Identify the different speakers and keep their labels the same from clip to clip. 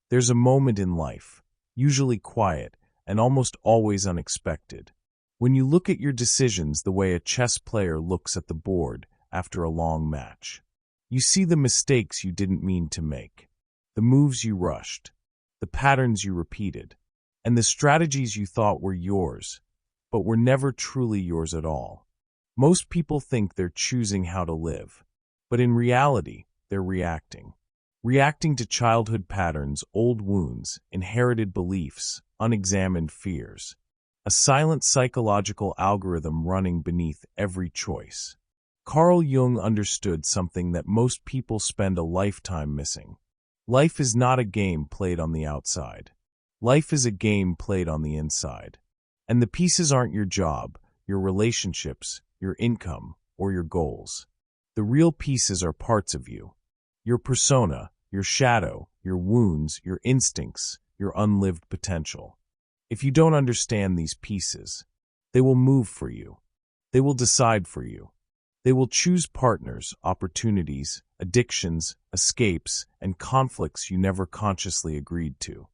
Speaker 1: There's a moment in life, usually quiet and almost always unexpected, when you look at your decisions the way a chess player looks at the board after a long match. You see the mistakes you didn't mean to make, the moves you rushed, the patterns you repeated, and the strategies you thought were yours, but were never truly yours at all. Most people think they're choosing how to live, but in reality, they're reacting. Reacting to childhood patterns, old wounds, inherited beliefs, unexamined fears. A silent psychological algorithm running beneath every choice. Carl Jung understood something that most people spend a lifetime missing. Life is not a game played on the outside. Life is a game played on the inside. And the pieces aren't your job, your relationships, your income, or your goals. The real pieces are parts of you. Your persona, your shadow, your wounds, your instincts, your unlived potential. If you don't understand these pieces, they will move for you. They will decide for you. They will choose partners, opportunities, addictions, escapes, and conflicts you never consciously agreed to.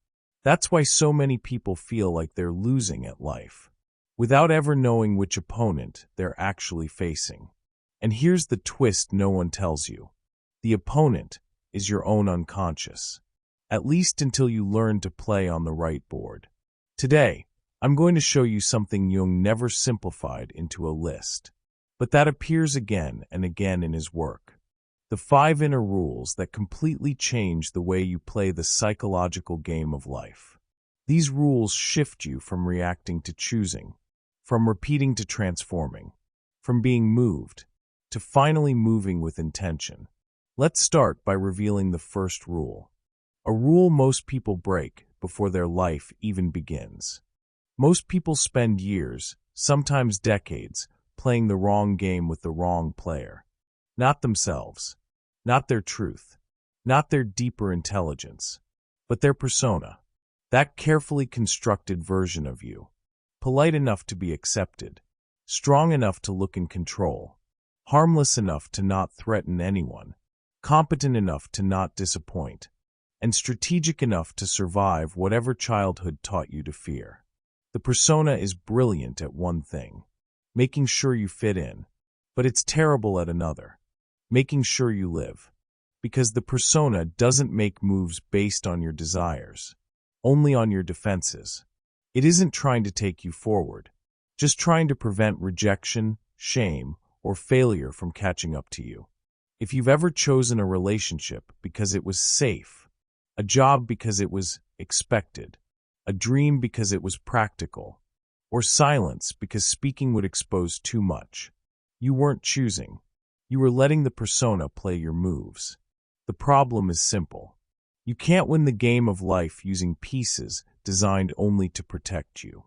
Speaker 1: That's why so many people feel like they're losing at life, without ever knowing which opponent they're actually facing. And here's the twist no one tells you. The opponent is your own unconscious, at least until you learn to play on the right board. Today, I'm going to show you something Jung never simplified into a list, but that appears again and again in his work. The 5 inner rules that completely change the way you play the psychological game of life. These rules shift you from reacting to choosing, from repeating to transforming, from being moved to finally moving with intention. Let's start by revealing the first rule. A rule most people break before their life even begins. Most people spend years, sometimes decades, playing the wrong game with the wrong player. Not themselves, not their truth, not their deeper intelligence, but their persona. That carefully constructed version of you. Polite enough to be accepted, strong enough to look in control, harmless enough to not threaten anyone, competent enough to not disappoint, and strategic enough to survive whatever childhood taught you to fear. The persona is brilliant at one thing, making sure you fit in, but it's terrible at another, making sure you live. Because the persona doesn't make moves based on your desires, only on your defenses. It isn't trying to take you forward, just trying to prevent rejection, shame, or failure from catching up to you. If you've ever chosen a relationship because it was safe, a job because it was expected, a dream because it was practical, or silence because speaking would expose too much, you weren't choosing. You were letting the persona play your moves. The problem is simple. You can't win the game of life using pieces designed only to protect you.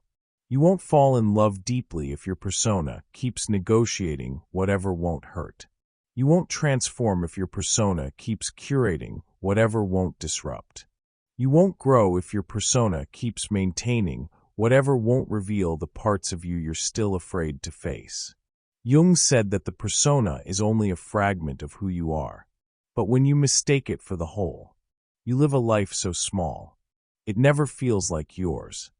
Speaker 1: You won't fall in love deeply if your persona keeps negotiating whatever won't hurt. You won't transform if your persona keeps curating whatever won't disrupt. You won't grow if your persona keeps maintaining whatever won't reveal the parts of you you're still afraid to face. Jung said that the persona is only a fragment of who you are, but when you mistake it for the whole, you live a life so small, it never feels like yours.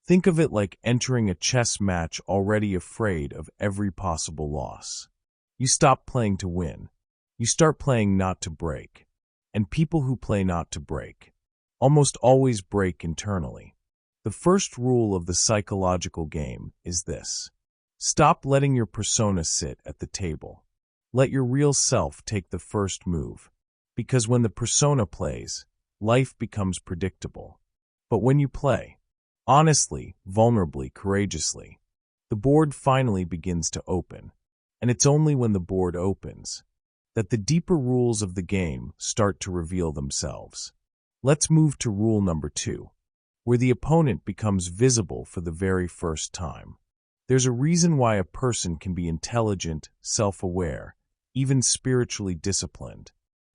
Speaker 1: Think of it like entering a chess match already afraid of every possible loss. You stop playing to win. You start playing not to break. And people who play not to break almost always break internally. The first rule of the psychological game is this. Stop letting your persona sit at the table. Let your real self take the first move. Because when the persona plays, life becomes predictable. But when you play, honestly, vulnerably, courageously, the board finally begins to open. And it's only when the board opens that the deeper rules of the game start to reveal themselves. Let's move to rule number 2, where the opponent becomes visible for the very first time. There's a reason why a person can be intelligent, self-aware, even spiritually disciplined,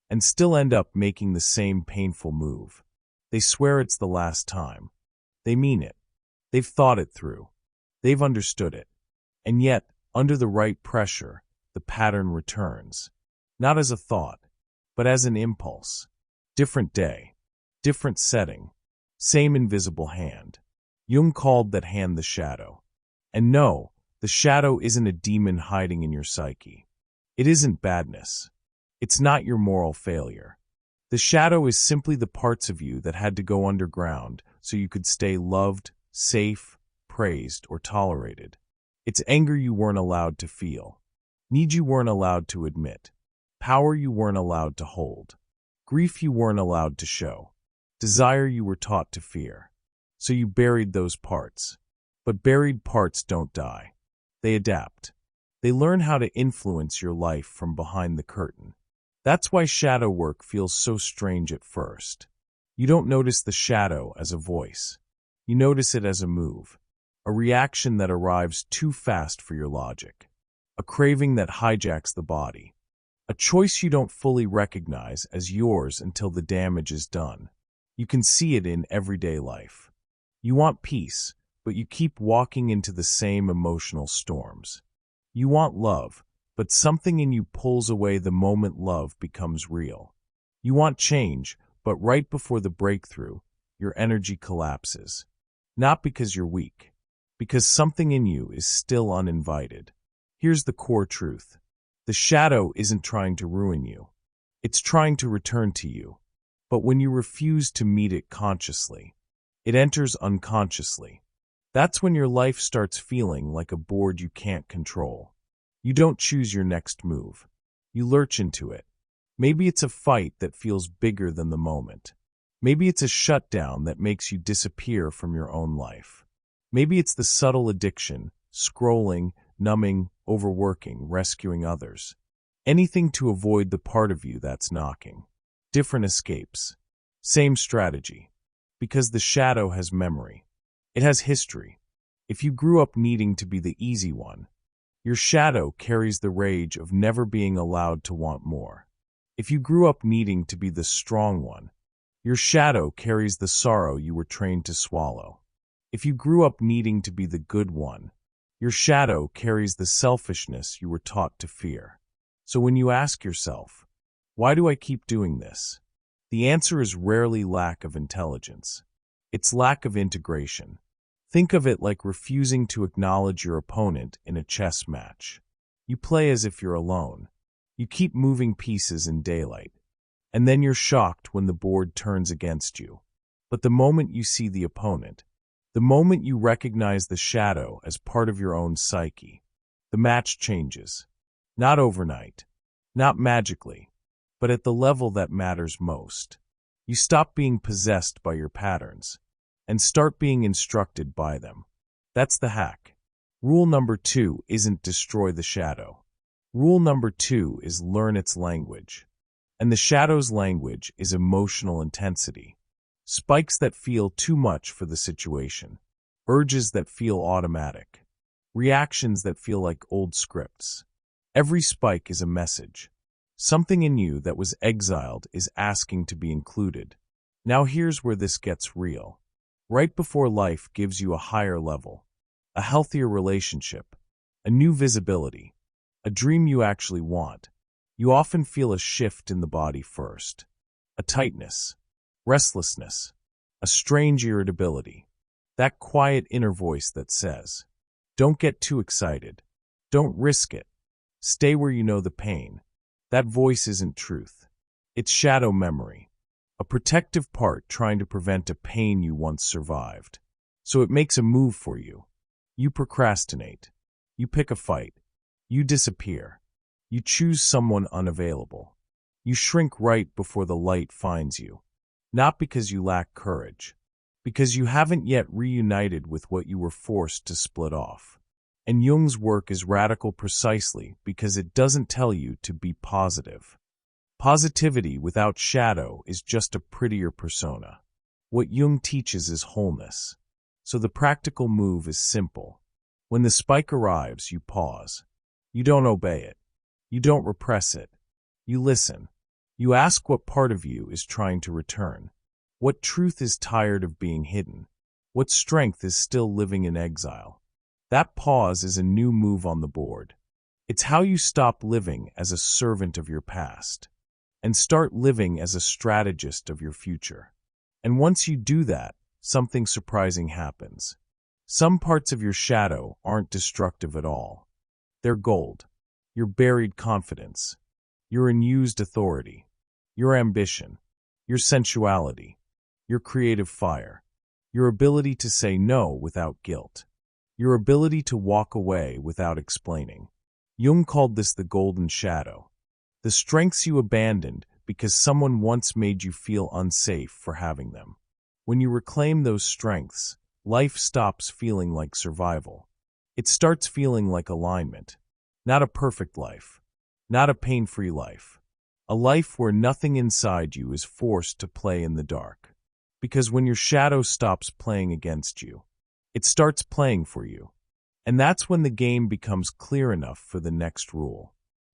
Speaker 1: and still end up making the same painful move. They swear it's the last time. They mean it. They've thought it through. They've understood it. And yet, under the right pressure, the pattern returns. Not as a thought, but as an impulse. Different day, Different setting. Same invisible hand. Jung called that hand the shadow. And no, the shadow isn't a demon hiding in your psyche. It isn't badness. It's not your moral failure. The shadow is simply the parts of you that had to go underground so you could stay loved, safe, praised, or tolerated. It's anger you weren't allowed to feel. Need you weren't allowed to admit. Power you weren't allowed to hold. Grief you weren't allowed to show. Desire you were taught to fear. So you buried those parts. But buried parts don't die. They adapt. They learn how to influence your life from behind the curtain. That's why shadow work feels so strange at first. You don't notice the shadow as a voice. You notice it as a move, a reaction that arrives too fast for your logic, a craving that hijacks the body, a choice you don't fully recognize as yours until the damage is done. You can see it in everyday life. You want peace, but you keep walking into the same emotional storms. You want love, but something in you pulls away the moment love becomes real. You want change, but right before the breakthrough, your energy collapses. Not because you're weak, because something in you is still uninvited. Here's the core truth. The shadow isn't trying to ruin you. It's trying to return to you. But when you refuse to meet it consciously, it enters unconsciously. That's when your life starts feeling like a board you can't control. You don't choose your next move. You lurch into it. Maybe it's a fight that feels bigger than the moment. Maybe it's a shutdown that makes you disappear from your own life. Maybe it's the subtle addiction, scrolling, numbing, overworking, rescuing others. Anything to avoid the part of you that's knocking. Different escapes. Same strategy. Because the shadow has memory. It has history. If you grew up needing to be the easy one, your shadow carries the rage of never being allowed to want more. If you grew up needing to be the strong one, your shadow carries the sorrow you were trained to swallow. If you grew up needing to be the good one, your shadow carries the selfishness you were taught to fear. So when you ask yourself, why do I keep doing this? The answer is rarely lack of intelligence. It's lack of integration. Think of it like refusing to acknowledge your opponent in a chess match. You play as if you're alone. You keep moving pieces in daylight. And then you're shocked when the board turns against you. But the moment you see the opponent, the moment you recognize the shadow as part of your own psyche, the match changes. Not overnight, not magically, but at the level that matters most. You stop being possessed by your patterns and start being instructed by them. That's the hack. Rule number 2 isn't destroy the shadow. Rule number 2 is learn its language. And the shadow's language is emotional intensity. Spikes that feel too much for the situation. Urges that feel automatic. Reactions that feel like old scripts. Every spike is a message. Something in you that was exiled is asking to be included. Now here's where this gets real. Right before life gives you a higher level, a healthier relationship, a new visibility, a dream you actually want, you often feel a shift in the body first. A tightness, restlessness, a strange irritability. That quiet inner voice that says, don't get too excited. Don't risk it. Stay where you know the pain. That voice isn't truth. It's shadow memory. A protective part trying to prevent a pain you once survived. So it makes a move for you. You procrastinate. You pick a fight. You disappear. You choose someone unavailable. You shrink right before the light finds you. Not because you lack courage. Because you haven't yet reunited with what you were forced to split off. And Jung's work is radical precisely because it doesn't tell you to be positive. Positivity without shadow is just a prettier persona. What Jung teaches is wholeness. So the practical move is simple. When the spike arrives, you pause. You don't obey it. You don't repress it. You listen. You ask what part of you is trying to return. What truth is tired of being hidden? What strength is still living in exile? That pause is a new move on the board. It's how you stop living as a servant of your past and start living as a strategist of your future. And once you do that, something surprising happens. Some parts of your shadow aren't destructive at all. They're gold. Your buried confidence, your unused authority, your ambition, your sensuality, your creative fire, your ability to say no without guilt, your ability to walk away without explaining. Jung called this the golden shadow. The strengths you abandoned because someone once made you feel unsafe for having them. When you reclaim those strengths, life stops feeling like survival. It starts feeling like alignment. Not a perfect life. Not a pain-free life. A life where nothing inside you is forced to play in the dark. Because when your shadow stops playing against you, it starts playing for you. And that's when the game becomes clear enough for the next rule.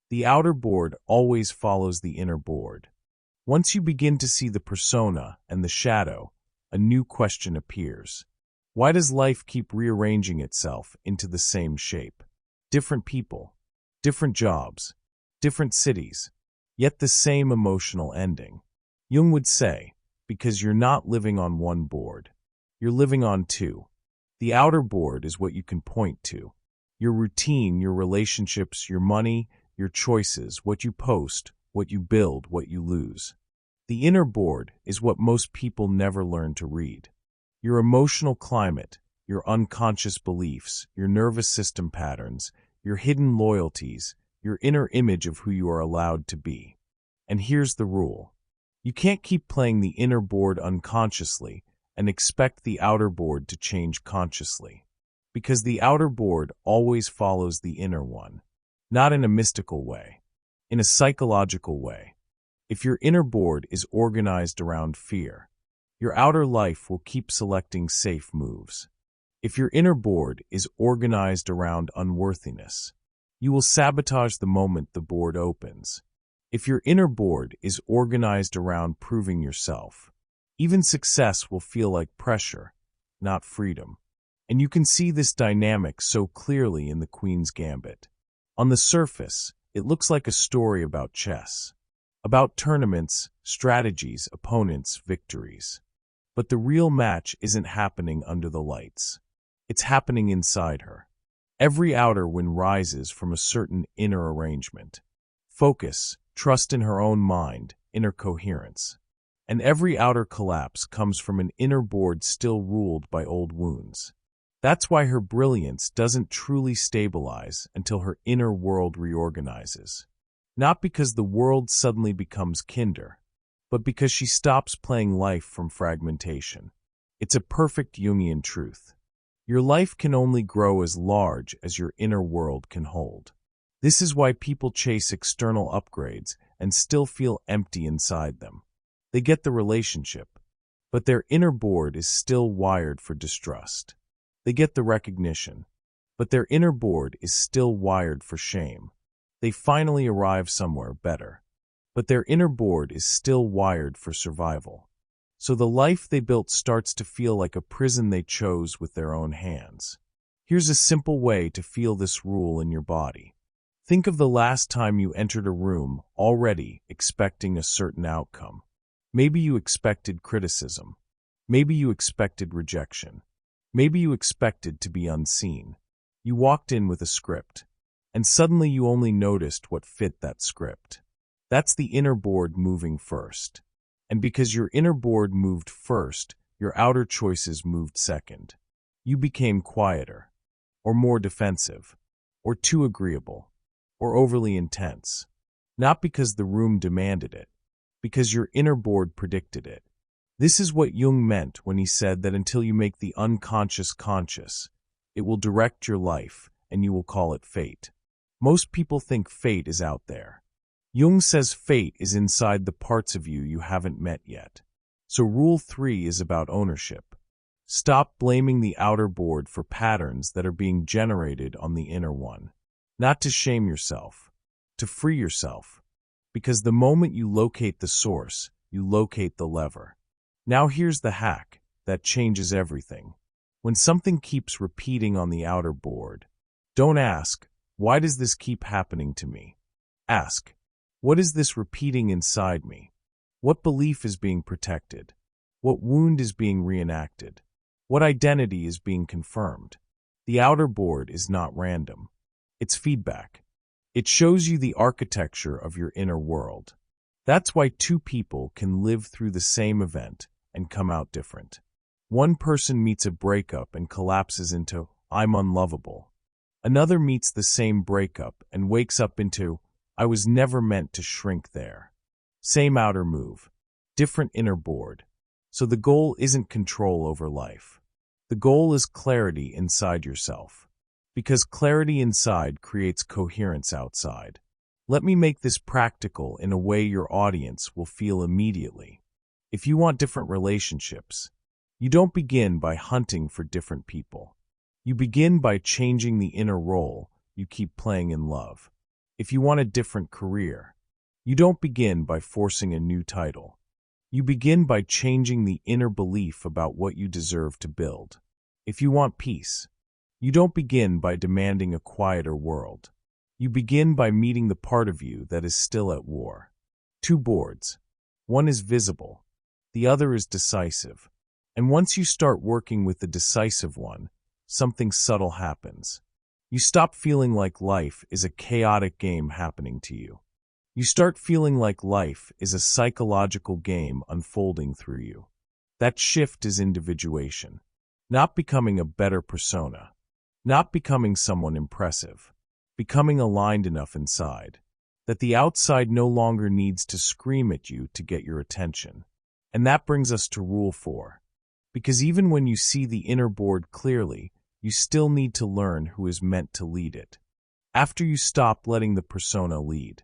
Speaker 1: The outer board always follows the inner board. Once you begin to see the persona and the shadow, a new question appears. Why does life keep rearranging itself into the same shape? Different people, different jobs, different cities, yet the same emotional ending. Jung would say, because you're not living on one board. You're living on two. The outer board is what you can point to. Your routine, your relationships, your money, your choices, what you post, what you build, what you lose. The inner board is what most people never learn to read. Your emotional climate, your unconscious beliefs, your nervous system patterns, your hidden loyalties, your inner image of who you are allowed to be. And here's the rule. You can't keep playing the inner board unconsciously and expect the outer board to change consciously. Because the outer board always follows the inner one. Not in a mystical way, in a psychological way. If your inner board is organized around fear, your outer life will keep selecting safe moves. If your inner board is organized around unworthiness, you will sabotage the moment the board opens. If your inner board is organized around proving yourself, even success will feel like pressure, not freedom. And you can see this dynamic so clearly in the Queen's Gambit. On the surface, it looks like a story about chess, about tournaments, strategies, opponents, victories. But the real match isn't happening under the lights. It's happening inside her. Every outer win rises from a certain inner arrangement. Focus, trust in her own mind, inner coherence. And every outer collapse comes from an inner board still ruled by old wounds. That's why her brilliance doesn't truly stabilize until her inner world reorganizes. Not because the world suddenly becomes kinder, but because she stops playing life from fragmentation. It's a perfect Jungian truth. Your life can only grow as large as your inner world can hold. This is why people chase external upgrades and still feel empty inside them. They get the relationship, but their inner board is still wired for distrust. They get the recognition, but their inner board is still wired for shame. They finally arrive somewhere better, but their inner board is still wired for survival. So the life they built starts to feel like a prison they chose with their own hands. Here's a simple way to feel this rule in your body. Think of the last time you entered a room already expecting a certain outcome. Maybe you expected criticism. Maybe you expected rejection. Maybe you expected to be unseen. You walked in with a script, and suddenly you only noticed what fit that script. That's the inner board moving first. And because your inner board moved first, your outer choices moved second. You became quieter, or more defensive, or too agreeable, or overly intense. Not because the room demanded it, because your inner board predicted it. This is what Jung meant when he said that until you make the unconscious conscious, it will direct your life, and you will call it fate. Most people think fate is out there. Jung says fate is inside the parts of you you haven't met yet. So Rule 3 is about ownership. Stop blaming the outer board for patterns that are being generated on the inner one. Not to shame yourself, to free yourself. Because the moment you locate the source, you locate the lever. Now here's the hack that changes everything. When something keeps repeating on the outer board, don't ask, why does this keep happening to me? Ask, what is this repeating inside me? What belief is being protected? What wound is being reenacted? What identity is being confirmed? The outer board is not random. It's feedback. It shows you the architecture of your inner world. That's why two people can live through the same event and come out different. One person meets a breakup and collapses into, "I'm unlovable." Another meets the same breakup and wakes up into, "I was never meant to shrink there." Same outer move, different inner board. So the goal isn't control over life. The goal is clarity inside yourself. Because clarity inside creates coherence outside. Let me make this practical in a way your audience will feel immediately. If you want different relationships, you don't begin by hunting for different people. You begin by changing the inner role you keep playing in love. If you want a different career, you don't begin by forcing a new title. You begin by changing the inner belief about what you deserve to build. If you want peace, you don't begin by demanding a quieter world. You begin by meeting the part of you that is still at war. Two boards. One is visible. The other is decisive. And once you start working with the decisive one, something subtle happens. You stop feeling like life is a chaotic game happening to you. You start feeling like life is a psychological game unfolding through you. That shift is individuation. Not becoming a better persona. Not becoming someone impressive. Becoming aligned enough inside that the outside no longer needs to scream at you to get your attention. And that brings us to Rule 4. Because even when you see the inner board clearly, you still need to learn who is meant to lead it. After you stop letting the persona lead,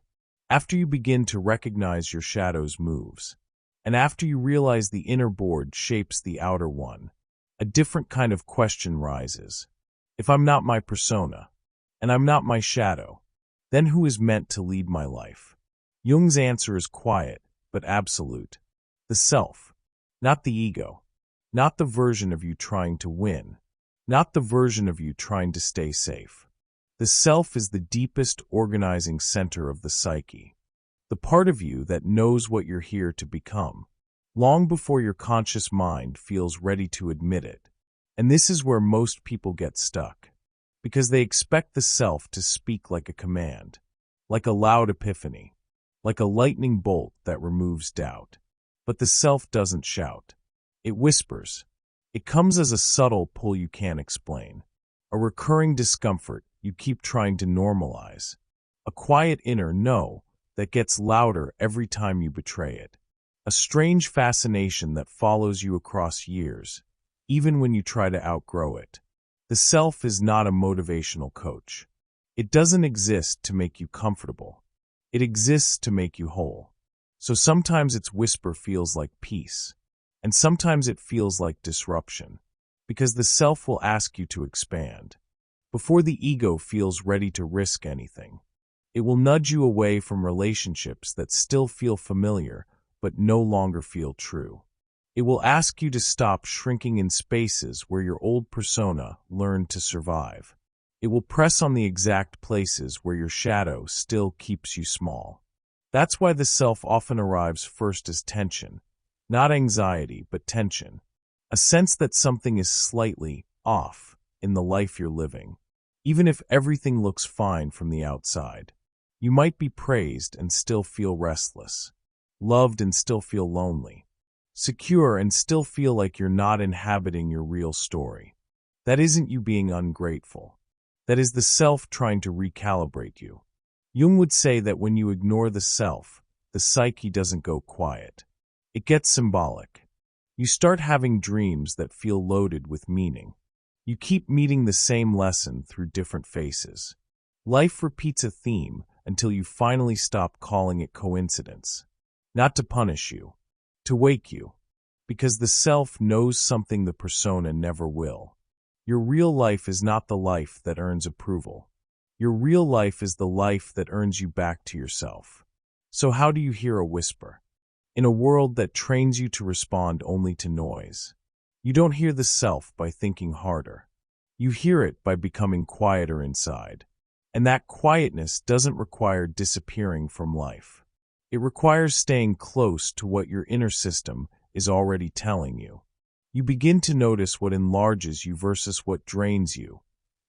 Speaker 1: after you begin to recognize your shadow's moves, and after you realize the inner board shapes the outer one, a different kind of question rises. If I'm not my persona, and I'm not my shadow, then who is meant to lead my life? Jung's answer is quiet, but absolute. The self, not the ego, not the version of you trying to win, not the version of you trying to stay safe. The self is the deepest organizing center of the psyche, the part of you that knows what you're here to become, long before your conscious mind feels ready to admit it. And this is where most people get stuck, because they expect the self to speak like a command, like a loud epiphany, like a lightning bolt that removes doubt. But the self doesn't shout. It whispers. It comes as a subtle pull you can't explain, a recurring discomfort you keep trying to normalize, a quiet inner no that gets louder every time you betray it, a strange fascination that follows you across years, even when you try to outgrow it. The self is not a motivational coach. It doesn't exist to make you comfortable. It exists to make you whole. So sometimes its whisper feels like peace, and sometimes it feels like disruption, because the self will ask you to expand. Before the ego feels ready to risk anything, it will nudge you away from relationships that still feel familiar but no longer feel true. It will ask you to stop shrinking in spaces where your old persona learned to survive. It will press on the exact places where your shadow still keeps you small. That's why the self often arrives first as tension, not anxiety, but tension. A sense that something is slightly off in the life you're living. Even if everything looks fine from the outside, you might be praised and still feel restless, loved and still feel lonely, secure and still feel like you're not inhabiting your real story. That isn't you being ungrateful. That is the self trying to recalibrate you. Jung would say that when you ignore the self, the psyche doesn't go quiet. It gets symbolic. You start having dreams that feel loaded with meaning. You keep meeting the same lesson through different faces. Life repeats a theme until you finally stop calling it coincidence. Not to punish you, to wake you, because the self knows something the persona never will. Your real life is not the life that earns approval. Your real life is the life that earns you back to yourself. So how do you hear a whisper? In a world that trains you to respond only to noise, you don't hear the self by thinking harder. You hear it by becoming quieter inside. And that quietness doesn't require disappearing from life. It requires staying close to what your inner system is already telling you. You begin to notice what enlarges you versus what drains you,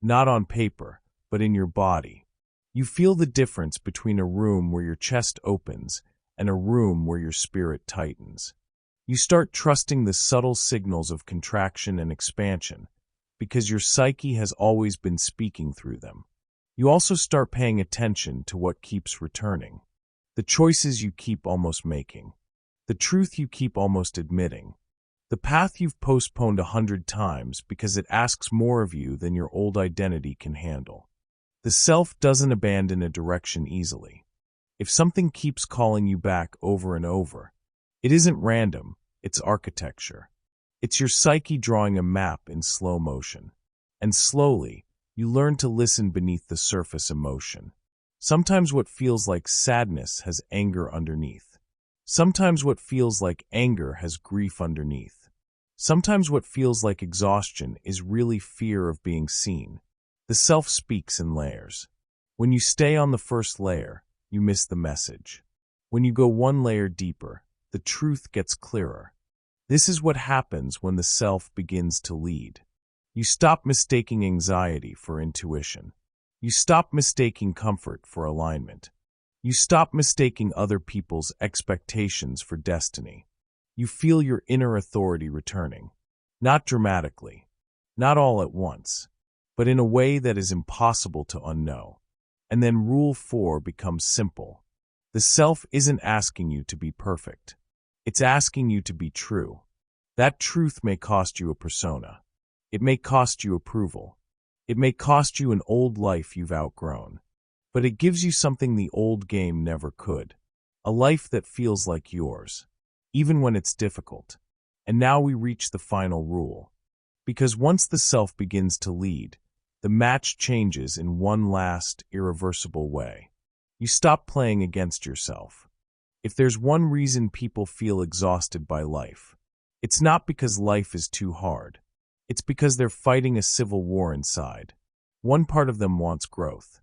Speaker 1: not on paper, but in your body. You feel the difference between a room where your chest opens and a room where your spirit tightens. You start trusting the subtle signals of contraction and expansion because your psyche has always been speaking through them. You also start paying attention to what keeps returning, the choices you keep almost making, the truth you keep almost admitting, the path you've postponed 100 times because it asks more of you than your old identity can handle. The self doesn't abandon a direction easily. If something keeps calling you back over and over, it isn't random, it's architecture. It's your psyche drawing a map in slow motion. And slowly, you learn to listen beneath the surface emotion. Sometimes what feels like sadness has anger underneath. Sometimes what feels like anger has grief underneath. Sometimes what feels like exhaustion is really fear of being seen. The self speaks in layers. When you stay on the first layer, you miss the message. When you go one layer deeper, the truth gets clearer. This is what happens when the self begins to lead. You stop mistaking anxiety for intuition. You stop mistaking comfort for alignment. You stop mistaking other people's expectations for destiny. You feel your inner authority returning. Not dramatically, not all at once, but in a way that is impossible to unknow. And then Rule 4 becomes simple. The self isn't asking you to be perfect. It's asking you to be true. That truth may cost you a persona. It may cost you approval. It may cost you an old life you've outgrown. But it gives you something the old game never could. A life that feels like yours, even when it's difficult. And now we reach the final rule. Because once the self begins to lead, the match changes in one last, irreversible way. You stop playing against yourself. If there's one reason people feel exhausted by life, it's not because life is too hard. It's because they're fighting a civil war inside. One part of them wants growth.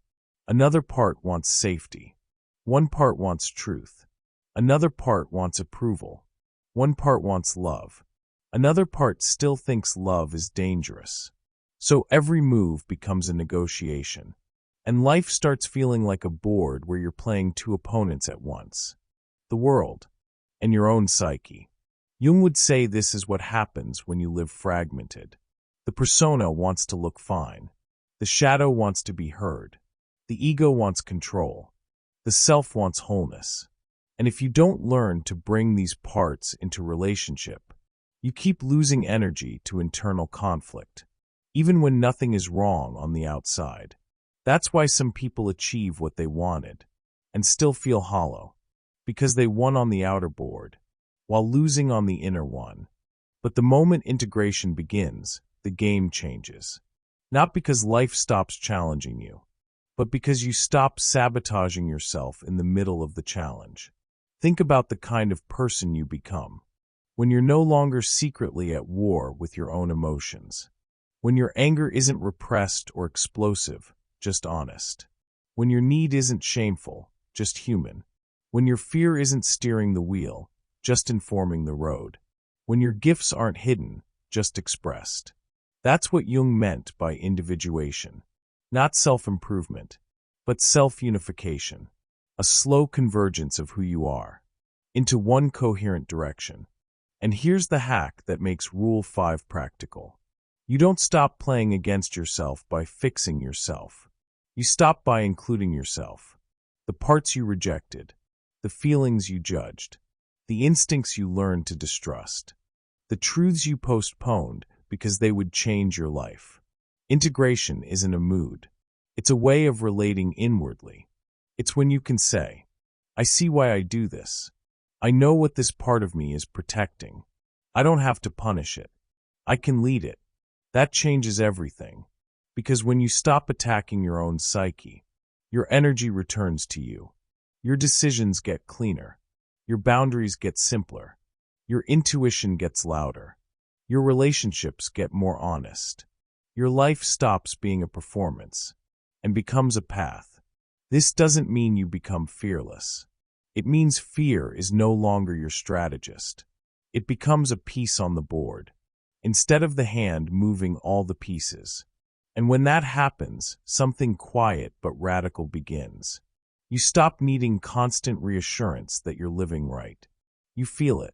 Speaker 1: Another part wants safety. One part wants truth. Another part wants approval. One part wants love. Another part still thinks love is dangerous. So every move becomes a negotiation. And life starts feeling like a board where you're playing two opponents at once. The world and your own psyche. Jung would say this is what happens when you live fragmented. The persona wants to look fine. The shadow wants to be heard. The ego wants control. The self wants wholeness. And if you don't learn to bring these parts into relationship, you keep losing energy to internal conflict, even when nothing is wrong on the outside. That's why some people achieve what they wanted and still feel hollow, because they won on the outer board, while losing on the inner one. But the moment integration begins, the game changes. Not because life stops challenging you, but because you stop sabotaging yourself in the middle of the challenge. Think about the kind of person you become. When you're no longer secretly at war with your own emotions. When your anger isn't repressed or explosive, just honest. When your need isn't shameful, just human. When your fear isn't steering the wheel, just informing the road. When your gifts aren't hidden, just expressed. That's what Jung meant by individuation. Not self-improvement, but self-unification. A slow convergence of who you are into one coherent direction. And here's the hack that makes Rule 5 practical. You don't stop playing against yourself by fixing yourself. You stop by including yourself. The parts you rejected, the feelings you judged, the instincts you learned to distrust, the truths you postponed because they would change your life. Integration isn't a mood. It's a way of relating inwardly. It's when you can say, I see why I do this. I know what this part of me is protecting. I don't have to punish it. I can lead it. That changes everything. Because when you stop attacking your own psyche, your energy returns to you. Your decisions get cleaner. Your boundaries get simpler. Your intuition gets louder. Your relationships get more honest. Your life stops being a performance and becomes a path. This doesn't mean you become fearless. It means fear is no longer your strategist. It becomes a piece on the board, instead of the hand moving all the pieces. And when that happens, something quiet but radical begins. You stop needing constant reassurance that you're living right. You feel it.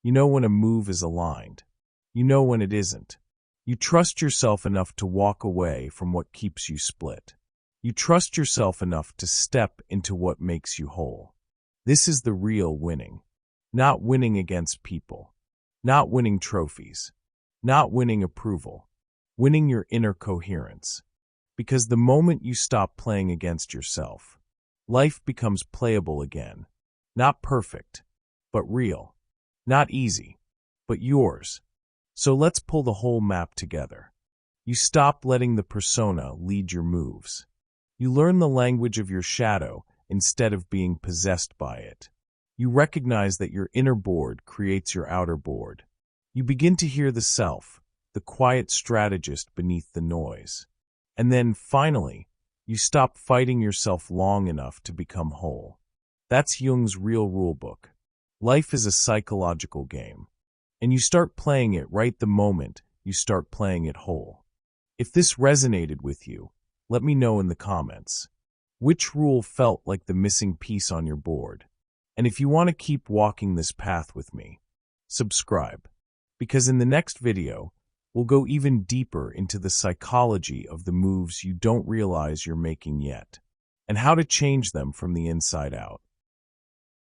Speaker 1: You know when a move is aligned. You know when it isn't. You trust yourself enough to walk away from what keeps you split. You trust yourself enough to step into what makes you whole. This is the real winning. Not winning against people. Not winning trophies. Not winning approval. Winning your inner coherence. Because the moment you stop playing against yourself, life becomes playable again. Not perfect, but real. Not easy, but yours. So let's pull the whole map together. You stop letting the persona lead your moves. You learn the language of your shadow instead of being possessed by it. You recognize that your inner board creates your outer board. You begin to hear the self, the quiet strategist beneath the noise. And then, finally, you stop fighting yourself long enough to become whole. That's Jung's real rulebook. Life is a psychological game, and you start playing it right the moment you start playing it whole. If this resonated with you, let me know in the comments. Which rule felt like the missing piece on your board? And if you want to keep walking this path with me, subscribe, because in the next video, we'll go even deeper into the psychology of the moves you don't realize you're making yet, and how to change them from the inside out.